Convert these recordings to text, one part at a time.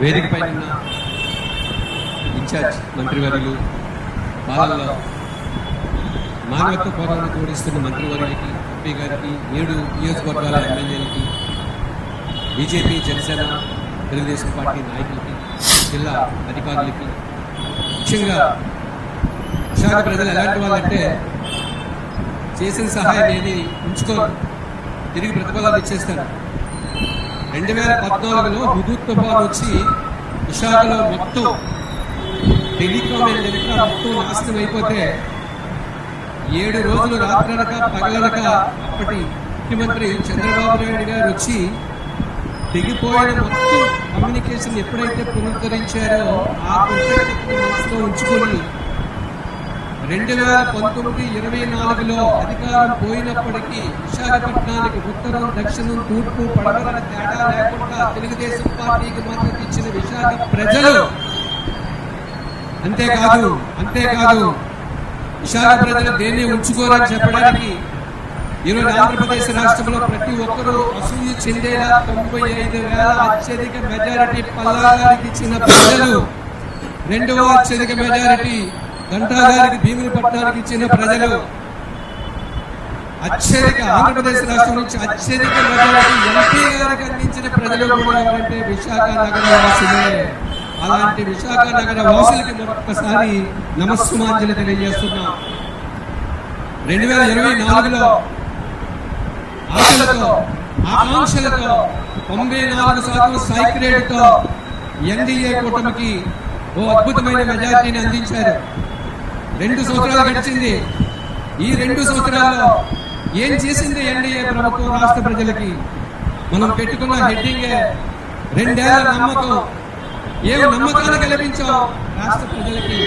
వేదిక పైన ఇన్ఛార్జ్ మంత్రివర్యులు, బాలల్లో మానవత్వ పోరాటం తోడిస్తున్న మంత్రివర్యులకి, ఎంపీ గారికి, 7 నియోజకవర్గాల ఎమ్మెల్యేలకి, బీజేపీ, జనసేన, తెలుగుదేశం పార్టీ నాయకులకి, జిల్లా అధికారులకి, ముఖ్యంగా విశాఖ ప్రజలు ఎలాంటి వాళ్ళంటే చేసిన సహాయం ఏది ఉంచుకోరు, తిరిగి ప్రతిఫలాలు ఇచ్చేస్తారు. 2014లో హుదూద్ తుఫాన్ వచ్చి విశాఖలో మొత్తం టెలికాం మొత్తం నాశనం అయిపోతే 7 రోజులు రాత్రనక పగలనక అప్పటి ముఖ్యమంత్రి చంద్రబాబు నాయుడు గారు వచ్చి తెగిపోయిన మొత్తం కమ్యూనికేషన్ ఎప్పుడైతే పునరుద్ధరించారో ఆ కృతజ్ఞతను మనసులో ఉంచుకొని 2019-24లో అధికారం పోయినప్పటికీ విశాఖపట్నానికి ఉత్తరం, దక్షిణం, తూర్పు, పడమర తేడా లేకుండా తెలుగుదేశం పార్టీకి మద్దతు ఇచ్చిన విశాఖ ప్రజలు, అంతేకాదు విశాఖ ప్రజలు దేన్ని ఉంచుకోరని చెప్పడానికి ఈరోజు ఆంధ్రప్రదేశ్ రాష్ట్రంలో ప్రతి ఒక్కరూ అసూయ చెందేలా 95,000 అత్యధిక మెజారిటీ పల్లాగారికి ఇచ్చిన ప్రజలు, 2వ అత్యధిక మెజారిటీ గంటా గారికి భీమునిపట్నానికి ఇచ్చిన ప్రజలు, అత్యధిక ఆంధ్రప్రదేశ్ రాష్ట్రం నుంచి అత్యధిక మెజారిటీ ఎంపీ గారికి అందించిన ప్రజలు కూడా ఎవరంటే విశాఖ నగర వాసులే. అలాంటి విశాఖ నగర వాసులకి మరొక్కసారి నమస్సుమాంజలి తెలియజేస్తున్నాం. 2024లో ఆశలతో, ఆకాంక్షలతో 94% స్ట్రైక్ రేటుతో ఎన్డీఏ కూటమికి ఓ అద్భుతమైన మెజారిటీని అందించారు. 2 సంవత్సరాలు గడిచింది. ఈ 2 సంవత్సరాల్లో ఏం చేసింది ఎన్డీఏ ప్రభుత్వం రాష్ట్ర ప్రజలకి? మనం పెట్టుకున్న హెడ్డింగే 2 ఏళ్ల నమ్మకం. ఏం నమ్మకాన్ని కల్పించాం రాష్ట్ర ప్రజలకి?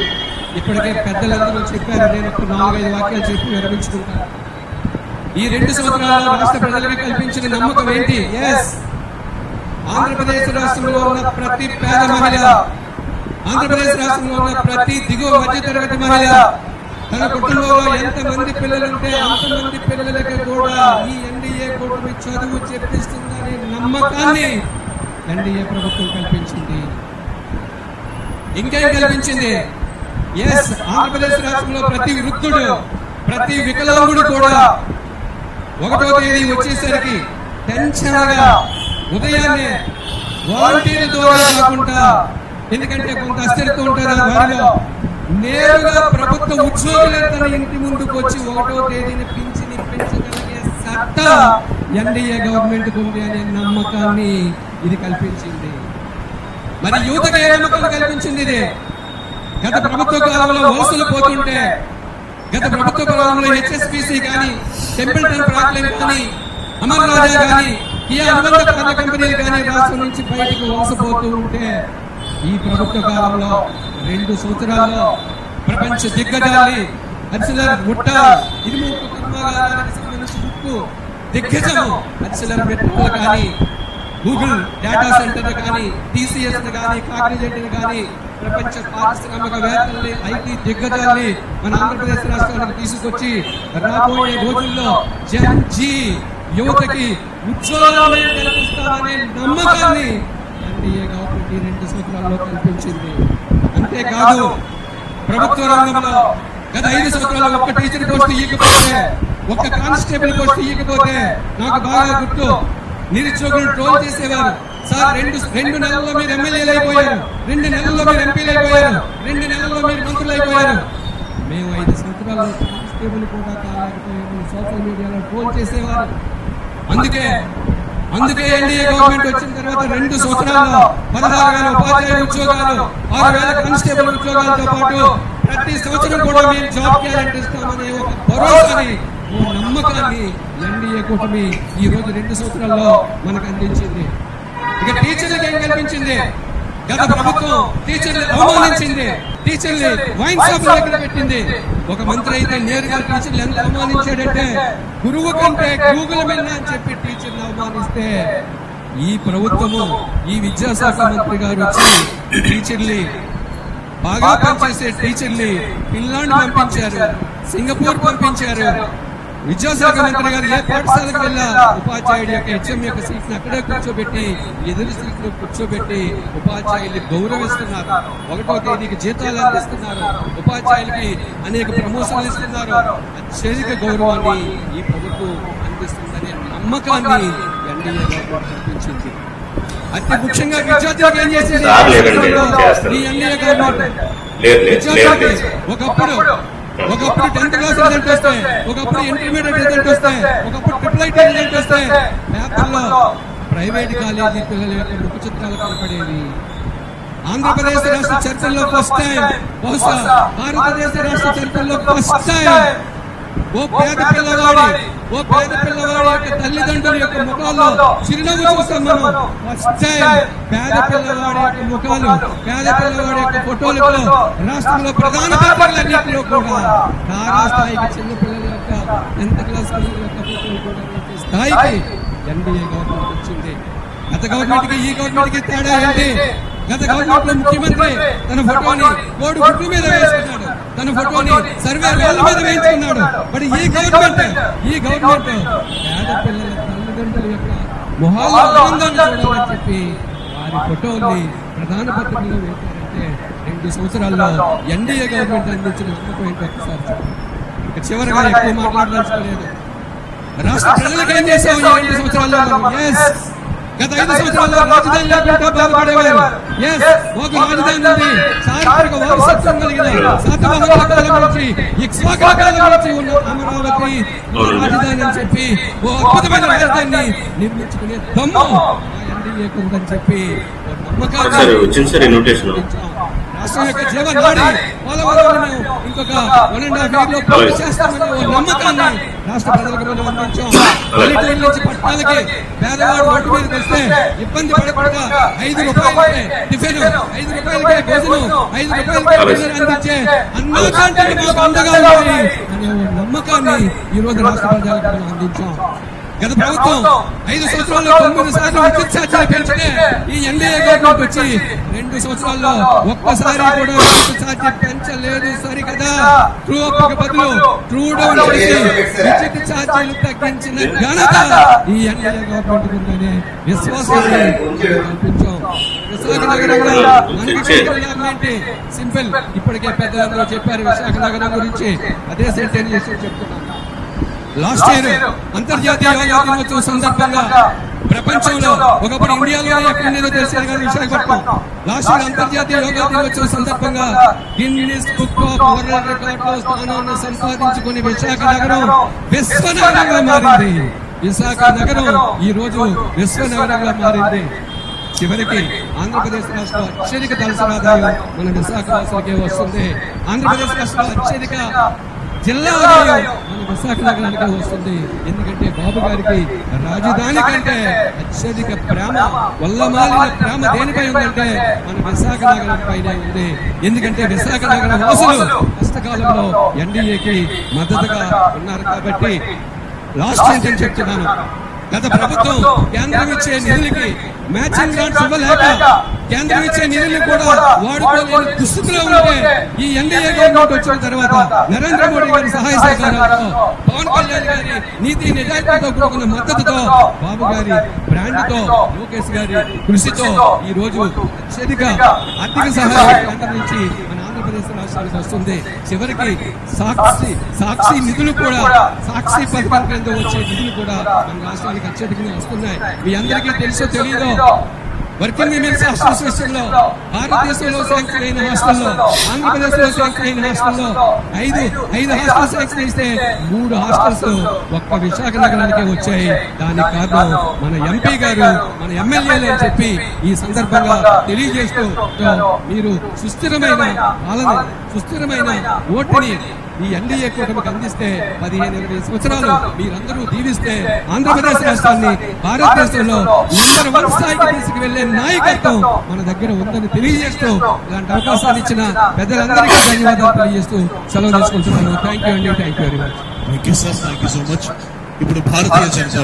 ఇప్పటికే పెద్దలందరూ చెప్పారు, నేను ఒక 4-5 వాక్యాలు చెప్పి విరమించుకుంటాను. ఈ 2 సంవత్సరాల్లో రాష్ట్ర ప్రజలకి కల్పించిన నమ్మకం ఏంటి? ఆంధ్రప్రదేశ్ రాష్ట్రంలో ఉన్న ప్రతి పేద మహిళ, ఆంధ్రప్రదేశ్ రాష్ట్రంలో ఉన్న ప్రతి దిగువ మధ్య తరగతి మహిళ తన కుటుంబంలో ఎంతమంది పిల్లలుంటే అంతమంది పిల్లలకి కూడా ఈ ఎన్డీఏ కూటమి చదువు చెప్పిస్తుందనే నమ్మకాన్ని ఎన్డీఏ ప్రభుత్వం కల్పించింది. ఇంకేం కల్పించింది? ఆంధ్రప్రదేశ్ రాష్ట్రంలో ప్రతి వృద్ధుడు, ప్రతి వికలాంగుడు కూడా 1వ తేదీ వచ్చేసరికి టెన్షన్గా ఉదయాన్నే వాలంటీర్ల ద్వారా కాకుండా, ఎందుకంటే కొంత అస్థిరత్వం ఉంటుంది వారిలో, నేరుగా ప్రభుత్వ ఉద్యోగులే తన ఇంటి ముందుకు వచ్చి 1వ తేదీని పెంచగలిగే సత్తా ఎన్డీఏ గవర్నమెంట్ ఉంది అనే నమ్మకాన్ని ఇది కల్పించింది. మరి యువతకు ఏ నమ్మకం కల్పించింది? ఇది గత ప్రభుత్వ కాలంలో వలసలు పోతుంటే, గత ప్రభుత్వ కాలంలో హెచ్ఎస్పీసీ కానీ, టెంపుల్టన్ ప్రాక్లైన్ కానీ, అమర్ రాజా కానీ, కియా అనుబంధ కార్ల కంపెనీలు కానీ రాష్ట్రం నుంచి బయటికి వలసపోతూ ఉంటే, ఈ ప్రభుత్వ కాలంలో 2 సంవత్సరాల్లో ప్రపంచ దిగ్గజాలి అర్సిలర్ మిట్టల్ ఇనుము కర్మాగారానికి సంబంధించి ఉక్కు దిగ్గజము అర్సిలర్ మిట్టల్ కానీ, గూగుల్ డేటా సెంటర్ కానీ, టీసీఎస్ కానీ, కాగ్నిజెంట్ కానీ, ప్రపంచ పారిశ్రామికవేత్తల్ని, ఐటీ దిగ్గజాల్ని మన ఆంధ్రప్రదేశ్ రాష్ట్రానికి తీసుకొచ్చి రాబోయే రోజుల్లో జీ యువతకి ఉద్యోగాలు కల్పిస్తామనే నమ్మకాన్ని ఎన్డీఏ గవర్నమెంట్ 2 సంవత్సరాల్లో కల్పించింది. అంతేకాదు ప్రభుత్వ రంగంలో గత 5 సంవత్సరాల్లో ఒక్క టీచర్ పోస్ట్ ఇవ్వకపోతే, ఒక్క కానిస్టేబుల్ పోస్ట్ ఇవ్వకపోతే, నాకు బాగా గుర్తు, నిరుద్యోగులు ట్రోల్ చేసేవారు. సార్ 2 నెలల్లో మీరు ఎమ్మెల్యేలు అయిపోయారు, 2 నెలల్లో మీరు ఎంపీలు అయిపోయారు, 2 నెలల్లో మీరు మంత్రులు అయిపోయారు. మేము 5 సంవత్సరాల్లో కానిస్టేబుల్ కూడా కాలేకపోయాము, సోషల్ మీడియాలో ట్రోల్ చేసేవారు. అందుకే ఎన్డీఏ గవర్నమెంట్ వచ్చిన తర్వాత 2 సంవత్సరాల్లో 16,000 ఉపాధ్యాయ ఉద్యోగాలు, 6,000 కానిస్టేబుల్ ఉద్యోగాలతో పాటు ప్రతి సంవత్సరం కూడా మేము జాబ్ క్యాలెండర్ ఇస్తామనే ఒక భరోసాని, నమ్మకాన్ని ఎన్డీఏ కూటమి ఈ రోజు 2 సంవత్సరాల్లో మనకు అందించింది. ఇక టీచర్లకు ఏం కల్పించింది? గత ప్రభుత్వం టీచర్లు అవమానించింది, టీచర్లు వైన్ షాప్ దగ్గర పెట్టింది. ఒక మంత్రి అయితే నేరుగా టీచర్లు ఎంత అవమానించాడంటే, గురువు కంటే గూగుల్ మిన్న అని చెప్పి టీచర్లు అవమానిస్తే, ఈ ప్రభుత్వము, ఈ విద్యాశాఖ మంత్రి గారు వచ్చి టీచర్లు బాగా పనిచేసే టీచర్లు ఫిన్లాండ్ పంపించారు, సింగపూర్ పంపించారు. విద్యాశాఖ మంత్రి గారు ఏ పాఠశాలకు వెళ్ళా ఉపాధ్యాయుడి యొక్క హెచ్ఎం యొక్క సీట్ ని అక్కడే కూర్చోబెట్టి ఎదురు సీట్ లో కూర్చోబెట్టి ఉపాధ్యాయుల్ని గౌరవిస్తున్నారు. 1వ తేదీకి జీతాలు అందిస్తున్నారు. ఉపాధ్యాయులకి అనేక ప్రమోషన్లు ఇస్తున్నారు. అత్యధిక గౌరవాన్ని ఈ ప్రభుత్వం అందిస్తుందనే నమ్మకాన్ని ఎన్డీఏ గవర్నమెంట్ కల్పించింది. అతి ముఖ్యంగా విద్యార్థులకు ఏం చేసింది ఈ ఎన్డీఏ గవర్నమెంట్? విద్యార్థులకి ఒకప్పుడు 10th క్లాస్ రిజల్ట్ వస్తే, ఒకప్పుడు ఇంటర్మీడియట్ రిజల్ట్ వస్తే, ఒకప్పుడు ట్రిపుల్ రిజల్ట్ వస్తే పేపర్లో ప్రైవేట్ కాలేజీ పిల్లల యొక్క ముఖ చిత్రాలు కనపడేవి. ఆంధ్రప్రదేశ్ రాష్ట్ర చరిత్రలో ఫస్ట్ టైం, బహుశా భారతదేశ రాష్ట్ర చరిత్రలో ఫస్ట్ టైం ఓ పేద పిల్లవాడి యొక్క తల్లిదండ్రుల యొక్క ముఖాల్లో చిరునవ్వు చూస్తాం మనం. ఫస్ట్ టైం పేద పిల్లవాడి యొక్క ముఖాలు, పేద పిల్లవాడి యొక్క ఫోటోలతో రాష్ట్రంలో ప్రధాన పత్రికలన్నింటిలో కూడా తారాస్థాయికి చిన్న పిల్లల యొక్క 10th క్లాస్ పిల్లల యొక్క ఫోటోలు కూడా స్థాయికి ఎన్డీఏ గవర్నమెంట్ వచ్చింది. గత గవర్నమెంట్ కి ఈ గవర్నమెంట్ కి తేడా ఏంటి? గత గవర్నమెంట్ లో ముఖ్యమంత్రి తన ఫోటోని కోడి గుడ్డు మీద వేసుకున్నాడు, తన ఫోటోని సర్వే వేల మీద వేయించుకున్నాడు. బట్ ఈ గవర్నమెంట్ పేద పిల్లల తల్లిదండ్రుల యొక్క మొహాల్లో ఆనందాన్ని చూడాలని చెప్పి వారి ఫోటోల్ని ప్రధాన పత్రికలో వేశారంటే 2 సంవత్సరాల్లో ఎన్డీఏ గవర్నమెంట్ అందించిన నమ్మకం ఏంటో ఒకసారి చూడండి. చివరిగా ఎక్కువ మాట్లాడదలుచుకోలేదు. రాష్ట్ర ప్రజలకు ఏం చేశావు ఈ 2 సంవత్సరాల్లో? గత 5 సంవత్సరాల్లో రాజధాని లేకుండా బాధపడేవారు. ఒక రాజధాని ఉంది, చారిత్రక వారసత్వం కలిగిన శాతవాహనుల కాలం నుంచి ఇక్ష్వాకుల కాలం నుంచి ఉన్న అమరావతి రాజధాని అని చెప్పి ఓ అద్భుతమైన రాజధానిని నిర్మించుకునే దమ్ము ఎన్డీఏకు ఉందని చెప్పి నమ్మకాన్ని రాష్ట్రం యొక్క జీవనాడి పోలవరం ఇంకొక 1.5 year లో పూర్తి చేస్తామనే ఓ నమ్మకాన్ని రాష్ట్ర ప్రజలకు మనం అందించాం. పల్లెటూరు నుంచి పట్టణాలకి పేదవాడు ఓటు మీదకి వస్తే ఇబ్బంది పడకుండా 5 రూపాయలకే టిఫిన్, 5 రూపాయలకే భోజనం, 5 రూపాయలకే అందించే అన్నా క్యాంటీన్ మాకు అండగా ఉంది అనే ఓ నమ్మకాన్ని ఈ రోజు రాష్ట్ర ప్రజలకు మనం అందించాం. గత ప్రభుత్వం 5 సంవత్సరాల్లో 9 సార్లు విద్యుత్ ఛార్జీలు పెంచితే ఈ ఎన్డీఏ గవర్నమెంట్ వచ్చి 2 సంవత్సరాల్లో ఒక్కసారి కూడా విద్యుత్ ఛార్జీ పెంచలేదు. సరికదా ట్రూ అప్ బదులు ట్రూ డౌన్ చేసి విద్యుత్ ఛార్జీలు తగ్గించిన ఘనత ఈ ఎన్డీఏ గవర్నమెంట్ ఉందనే విశ్వాసాన్ని కల్పించాం. విశాఖ నగరంలో సింపుల్, ఇప్పటికే పెద్దలందరూ చెప్పారు విశాఖ నగరం గురించి. అదే సెంటెన్స్ చేసి చెప్తున్నాను. లాస్ట్ ఇయర్ అంతర్జాతీయ యోగా దినోత్సవం సందర్భంగా ప్రపంచంలో ఒకప్పుడు ఇండియాలో ఎక్కడో తెలిసేది కాదు విశాఖపట్నం. లాస్ట్ ఇయర్ అంతర్జాతీయ యోగా దినోత్సవం సందర్భంగా Guinness book of world record లో స్థానాన్ని సంపాదించుకుని విశాఖ నగరం విశ్వనగరంగా మారింది. విశాఖ నగరం ఈ రోజు విశ్వనగరంగా మారింది. చివరికి ఆంధ్రప్రదేశ్ రాష్ట్రంలో అత్యధిక దళసరి ఆదాయం మన విశాఖ వాసులకే వస్తుంది. ఆంధ్రప్రదేశ్ రాష్ట్రంలో అత్యధిక జిల్లా ఆదాయం మన విశాఖ నగరానికి వస్తుంది. ఎందుకంటే బాబు గారికి రాజధాని కంటే అత్యధిక ప్రేమ, వల్లమాలిన ప్రేమ దేనిపై ఉందంటే మన విశాఖ నగరం పైనే ఉంది. ఎందుకంటే విశాఖ నగర వాసులు కష్టకాలంలో ఎన్డీఏకి మద్దతుగా ఉన్నారు కాబట్టి. లాస్ట్ ఏంటని చెప్తున్నాను, గత ప్రభుత్వం కేంద్రం ఇచ్చే నిధులకి మ్యాచింగ్ గ్రాంట్స్ ఇవ్వలేక కేంద్రం ఇచ్చే నిధులు కూడా వాడుకోలేని దుస్థితిలో ఉంటే ఈ ఎన్డీఏ గవర్నమెంట్ వచ్చిన తర్వాత నరేంద్ర మోడీ గారి సహాయ సహకారాలతో, పవన్ కళ్యాణ్ గారి నీతి నిజాయితీతో కూడుకున్న మద్దతుతో, బాబు గారి బ్రాండ్ తో, లోకేష్ గారి కృషితో ఈ రోజు అత్యధిక ఆర్థిక సహాయం కేంద్రం నుంచి మన ఆంధ్రప్రదేశ్ రాష్ట్రానికి వస్తుంది. చివరికి సాక్షి నిధులు కూడా, సాక్షి పథకం కింద వచ్చే నిధులు కూడా మన రాష్ట్రానికి అత్యధికంగా వస్తున్నాయి. మీ అందరికీ తెలుసో తెలీదో, వర్కింగ్ విమెన్స్ అసోసియేషన్ లో భారతదేశంలో శాంక్షన్ అయిన హాస్టల్లో, ఆంధ్రప్రదేశ్ లో శాంక్షన్ అయిన హాస్టల్లో 5 హాస్టల్ శాంక్షన్ ఇస్తే 3 హాస్టల్స్ ఒక్క విశాఖ నగరానికి వచ్చాయి. దానికి కారణం మన ఎంపీ గారు, మన ఎమ్మెల్యేలు అని చెప్పి ఈ సందర్భంగా తెలియజేస్తూ, మీరు సుస్థిరమైన పాలన, సుస్థిరమైన ఓటుని ఈ ఎన్డీఏ కూటమికి అందిస్తే 15-20 సంవత్సరాలు మీరందరూ దీవిస్తే ఆంధ్రప్రదేశ్ రాష్ట్రాన్ని భారతదేశంలో నంబర్ 1 స్థాయికి తీసుకువెళ్లే నాయకత్వం మన దగ్గర ఉందని తెలియజేస్తూ ఇలాంటి అవకాశాలు ఇచ్చిన పెద్దలందరికీ ధన్యవాదాలు తెలియజేస్తూ సెలవు తీసుకుంటున్నాను. థ్యాంక్ యూ అండి. Thank you very much. Thank you sir. Thank you so much. ఇప్పుడు భారతీయ జనతా